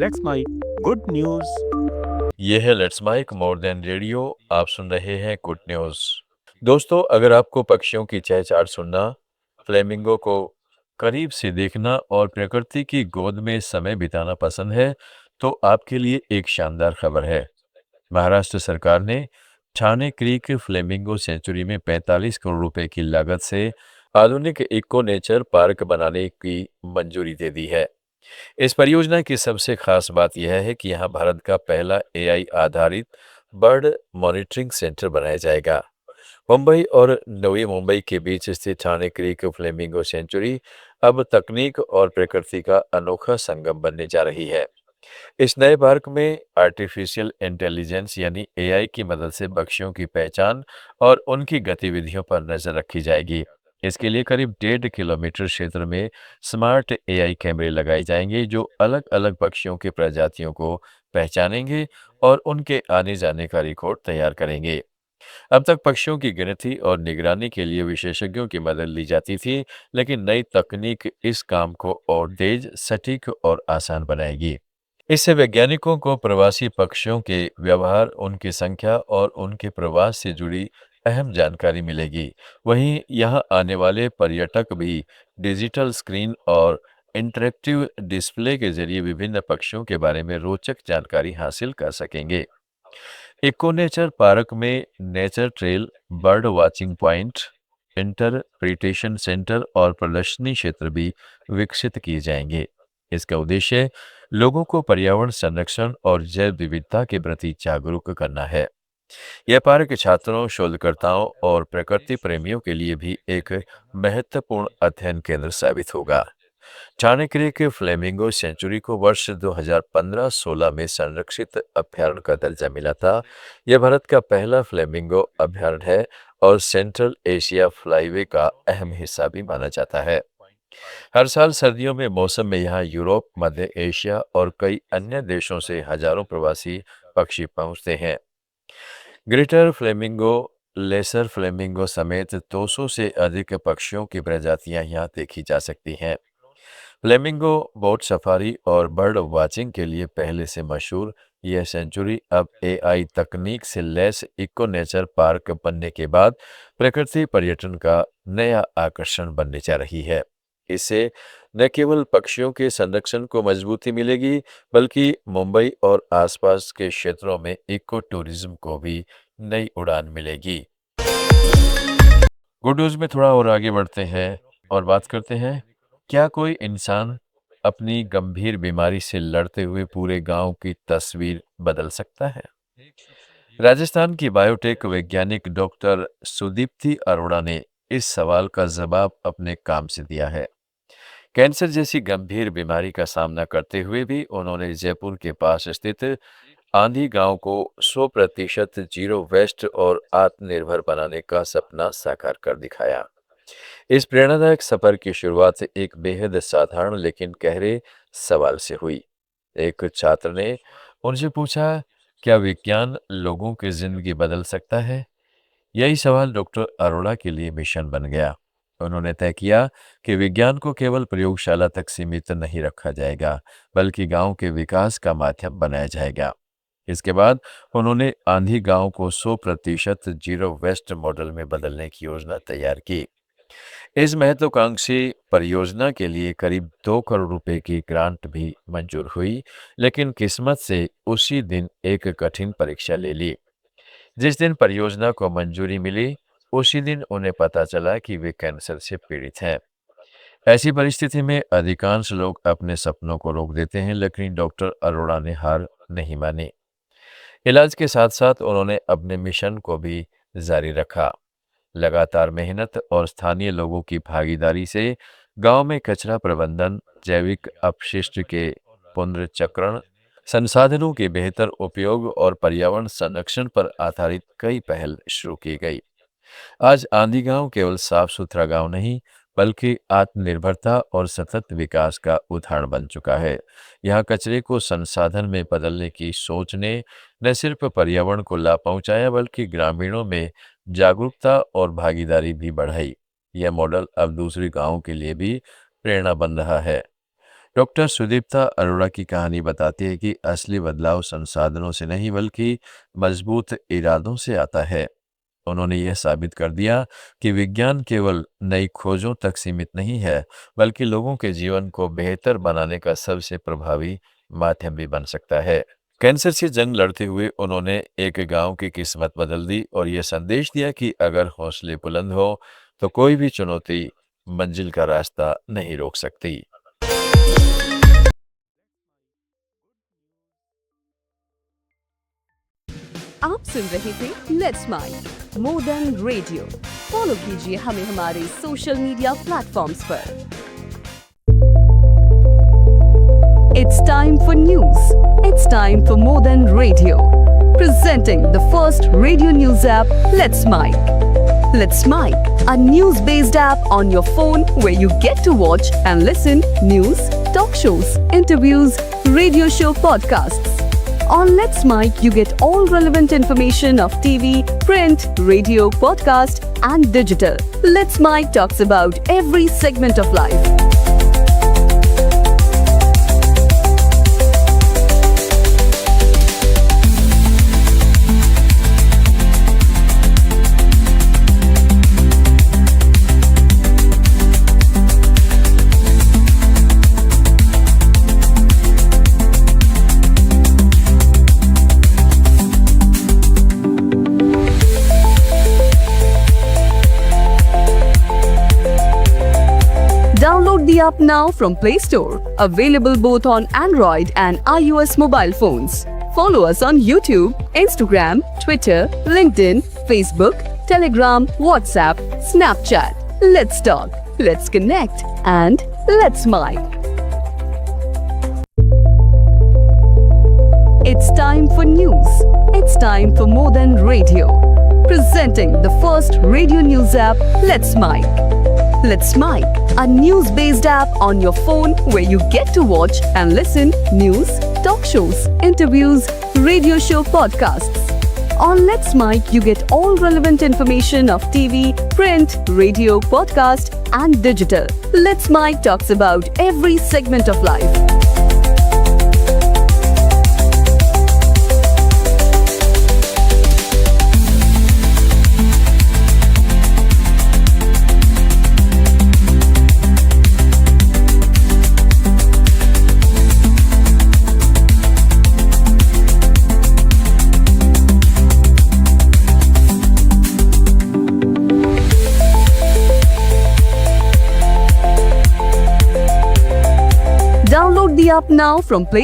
Let's my good news. ये है let's mic more than radio. आप सुन रहे हैं गुड न्यूज। दोस्तों, अगर आपको पक्षियों की चहचहाट सुनना, फ्लेमिंगो को करीब से देखना और प्रकृति की गोद में समय बिताना पसंद है, तो आपके लिए एक शानदार खबर है। महाराष्ट्र सरकार ने ठाणे क्रीक फ्लेमिंगो सेंचुरी में 45 करोड़ रुपए की लागत से आधुनिक इको नेचर पार्क बनाने की मंजूरी दे दी है। इस परियोजना की सबसे खास बात यह है कि यहाँ भारत का पहला एआई आधारित बर्ड मॉनिटरिंग सेंटर बनाया जाएगा। मुंबई और नवी मुंबई के बीच स्थित ठाणे क्रीक फ्लेमिंगो सेंचुरी अब तकनीक और प्रकृति का अनोखा संगम बनने जा रही है। इस नए पार्क में आर्टिफिशियल इंटेलिजेंस यानी एआई की मदद से पक्षियों की पहचान और उनकी गतिविधियों पर नजर रखी जाएगी। इसके लिए करीब 1.5 किलोमीटर क्षेत्र में स्मार्ट एआई कैमरे लगाए जाएंगे जो अलग अलग पक्षियों की प्रजातियों को पहचानेंगे और उनके आने जाने का रिकॉर्ड तैयार करेंगे। अब तक पक्षियों की गिनती और निगरानी के लिए विशेषज्ञों की मदद ली जाती थी, लेकिन नई तकनीक इस काम को और तेज, सटीक और आसान बनाएगी। इससे वैज्ञानिकों को प्रवासी पक्षियों के व्यवहार, उनकी संख्या और उनके प्रवास से जुड़ी अहम जानकारी मिलेगी। वहीं यहाँ आने वाले पर्यटक भी डिजिटल स्क्रीन और इंटरेक्टिव डिस्प्ले के जरिए विभिन्न पक्षियों के बारे में रोचक जानकारी हासिल कर सकेंगे। इको नेचर पार्क में nature trail, bird watching point, interpretation centre और प्रदर्शनी क्षेत्र भी विकसित किए जाएंगे। इसका उद्देश्य लोगों को पर्यावरण संरक्षण और जैव विविधता के प्रति जागरूक करना है। यह पार्क छात्रों, शोधकर्ताओं और प्रकृति प्रेमियों के लिए भी एक महत्वपूर्ण अध्ययन केंद्र साबित होगा। चाणक्य के फ्लेमिंगो सेंचुरी को वर्ष 2015-16 में संरक्षित अभयारण्य का दर्जा मिला था। यह भारत का पहला फ्लेमिंगो अभयारण्य है और सेंट्रल एशिया फ्लाईवे का अहम हिस्सा भी माना जाता है। हर साल सर्दियों में मौसम में यहाँ यूरोप, मध्य एशिया और कई अन्य देशों से हजारों प्रवासी पक्षी पहुंचते हैं। ग्रेटर फ्लेमिंगो, लेसर फ्लेमिंगो समेत 200 से अधिक पक्षियों की प्रजातियां यहाँ देखी जा सकती हैं। फ्लेमिंगो बोट सफारी और बर्ड वाचिंग के लिए पहले से मशहूर यह सेंचुरी अब एआई तकनीक से लैस इको नेचर पार्क बनने के बाद प्रकृति पर्यटन का नया आकर्षण बनने जा रही है। इससे न केवल पक्षियों के संरक्षण को मजबूती मिलेगी, बल्कि मुंबई और आसपास के क्षेत्रों में इको टूरिज्म को भी नई उड़ान मिलेगी। गुड न्यूज में थोड़ा और आगे बढ़ते हैं और बात करते हैं, क्या कोई इंसान अपनी गंभीर बीमारी से लड़ते हुए पूरे गांव की तस्वीर बदल सकता है? राजस्थान की बायोटेक वैज्ञानिक डॉक्टर सुदीप्ति अरोड़ा ने इस सवाल का जवाब अपने काम से दिया है। कैंसर जैसी गंभीर बीमारी का सामना करते हुए भी उन्होंने जयपुर के पास स्थित आंधी गांव को 100% जीरो वेस्ट और आत्मनिर्भर बनाने का सपना साकार कर दिखाया। इस प्रेरणादायक सफर की शुरुआत एक बेहद साधारण लेकिन गहरे सवाल से हुई। एक छात्र ने उनसे पूछा, क्या विज्ञान लोगों की जिंदगी बदल सकता है? यही सवाल डॉक्टर अरोड़ा के लिए मिशन बन गया। उन्होंने तय किया कि विज्ञान को केवल प्रयोगशाला तक सीमित नहीं रखा जाएगा, बल्कि गांव के विकास का माध्यम बनाया जाएगा। इसके बाद उन्होंने आंधी गांव को 100% जीरो वेस्ट मॉडल में बदलने की योजना तैयार की। इस महत्वाकांक्षी परियोजना के लिए करीब 2 करोड़ रुपए की ग्रांट भी मंजूर हुई, लेकिन किस्मत से उसी दिन एक कठिन परीक्षा ले ली। जिस दिन परियोजना को मंजूरी मिली, उसी दिन उन्हें पता चला कि वे कैंसर से पीड़ित हैं। ऐसी परिस्थिति में अधिकांश लोग अपने सपनों को रोक देते हैं, लेकिन डॉक्टर अरोड़ा ने हार नहीं मानी। इलाज के साथ साथ उन्होंने अपने मिशन को भी जारी रखा। लगातार मेहनत और स्थानीय लोगों की भागीदारी से गांव में कचरा प्रबंधन, जैविक अपशिष्ट के पुनर्चक्रण, संसाधनों के बेहतर उपयोग और पर्यावरण संरक्षण पर आधारित कई पहल शुरू की गई। आज आंधी गांव केवल साफ सुथरा गांव नहीं, बल्कि आत्मनिर्भरता और सतत विकास का उदाहरण बन चुका है। यहाँ कचरे को संसाधन में बदलने की सोच ने न सिर्फ पर्यावरण को लाभ पहुंचाया, बल्कि ग्रामीणों में जागरूकता और भागीदारी भी बढ़ाई। यह मॉडल अब दूसरे गांवों के लिए भी प्रेरणा बन रहा है। डॉक्टर सुदीप्ता अरोड़ा की कहानी बताती है कि असली बदलाव संसाधनों से नहीं बल्कि मजबूत इरादों से आता है। उन्होंने यह साबित कर दिया कि विज्ञान केवल नई खोजों तक सीमित नहीं है, बल्कि लोगों के जीवन को बेहतर बनाने का सबसे प्रभावी माध्यम भी बन सकता है। कैंसर से जंग लड़ते हुए उन्होंने एक गांव की किस्मत बदल दी और यह संदेश दिया कि अगर हौसले बुलंद हो तो कोई भी चुनौती मंजिल का रास्ता नहीं रोक सकती। आप सुन रहे थे let's mind more than radio. Follow कीजिए हमें हमारे सोशल मीडिया प्लेटफॉर्म्स पर। It's time for news. It's time for more than radio. Presenting the first radio news app, Let's Mic. Let's Mic, a news-based app on your phone where you get to watch and listen news, talk shows, interviews, radio show podcasts. On Let's Mic, you get all relevant information of TV, print, radio, podcast, and digital. Let's Mic talks about every segment of life. Download the app now from Play Store. Available both on Android and iOS mobile phones. Follow us on YouTube, Instagram, Twitter, LinkedIn, Facebook, Telegram, WhatsApp, Snapchat. Let's talk, let's connect, and let's mic. It's time for news. It's time for more than radio. Presenting the first radio news app, Let's Mic. Let's Mic, a news-based app on your phone where you get to watch and listen news, talk shows, interviews, radio show podcasts. On Let's Mic, you get all relevant information of TV, print, radio, podcast, and digital. Let's Mic talks about every segment of life. Download the app now from Play